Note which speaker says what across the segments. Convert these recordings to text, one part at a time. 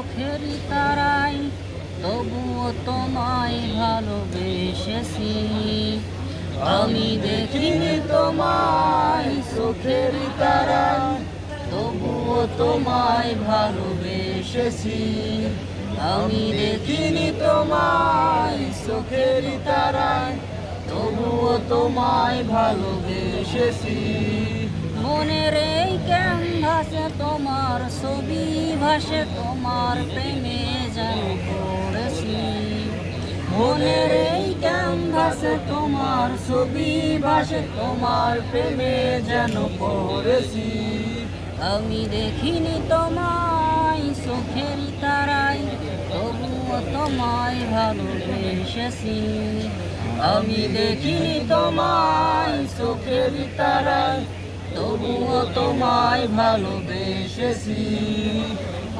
Speaker 1: চোখেরই তারাই, তবুও তোমায় ভালোবেসেছি। আমি দেখিনি তোমায় চোখেরই তারাই, তবুও তোমায় ভালোবেসেছি। আমি দেখিনি তোমায় চোখেরই তারাই, তবুও তোমায় ভালোবেসেছি। মনের এই ক্যানভাসে তোমার ছবি ভাসে, তোমার প্রেমে যেন পড়েছি। মনের এই ক্যানভাসে তোমার ছবি ভাসে, তোমার প্রেমে যেন পড়েছি। আমি দেখিনি তোমায় চোখেরই তারাই, তবুও তোমায় ভালোবেসেছি। আমি দেখিনি তোমায় চোখেরই তারাই, তবুও তোমায় ভালোবেসেছি।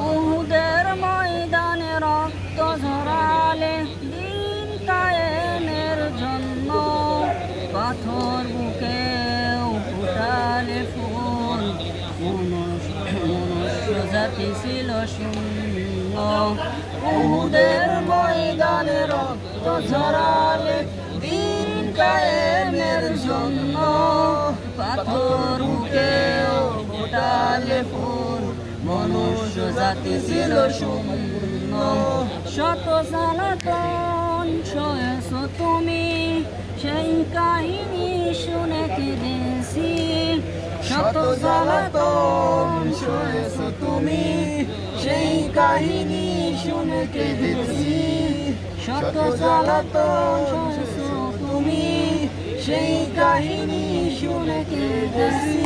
Speaker 1: উহুদের ময়দানে রক্ত ঝরালে দিন কায়েমের জন্য, পাথর বুকেও ফুটালে ফুল, মনুষ্য জাতি ছিল শূন্য। উহুদের ময়দানে রক্ত ঝরালে দিন কায়েমের জন্য, পাথর বুকেও ফোটালে ফুল, মনুষ্য জাতি ছিল শূন্য। শত জ্বালাতন সয়েছো তুমি, সেই কাহিনী শুনে কেঁদেছি। শত জ্বালাতন সয়েছো তুমি, সেই কাহিনী শুনে কেঁদেছি। শত জ্বালাতন সয়েছো তুমি, সেই কাহিনী শুনে কেঁদেছি।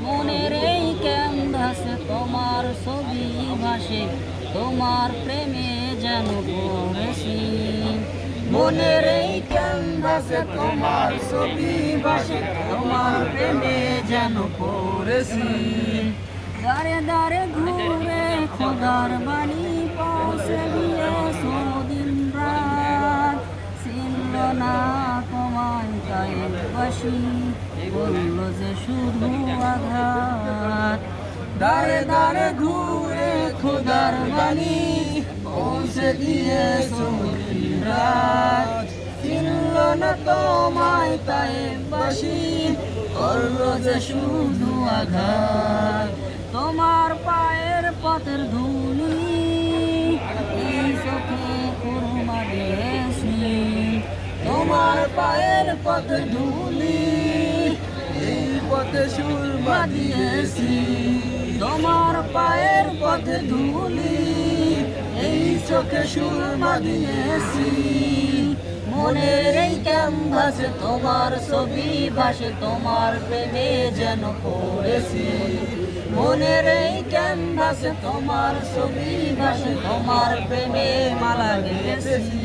Speaker 1: মনের এই ক্যানভাসে তোমার ছবি ভাসে, তোমার প্রেমে যেন পড়েছি। মনের এই ক্যানভাসে তোমার ছবি ভাসে, তোমার প্রেমে যেন পড়েছি। দাঁড়ে দাঁড়ে ঘুরে খোদার বাণী পৌঁছে দিয়েছো দিন রাত, ছিল না তোমায় কায়েমবাসী, বলল যে শুধু আঘাত। দাঁড়ে দাঁড়ে ঘুরে খোদার বাণী পৌঁছে দিয়েছো দিন রাত, ছিল না তোমায় কায়েমবাসী, বলল যে শুধু আঘাত। তোমার পায়ের পথের ধুলি এই চোখে কুরমা দিয়েছি। তোমার পায়ের পথের ধুলি এই পথে সুরমা দিয়েছি। তোমার পায়ের পথে ধুলি এই চোখে সুরমা দিয়েছি। মনের এই ক্যানভাসে তোমার ছবি ভাসে, তোমার প্রেমে যেন পড়েছি। মনের এই ক্যানভাসে তোমার ছবি ভাসে, তোমার প্রেমে মালা গেঁথেছি।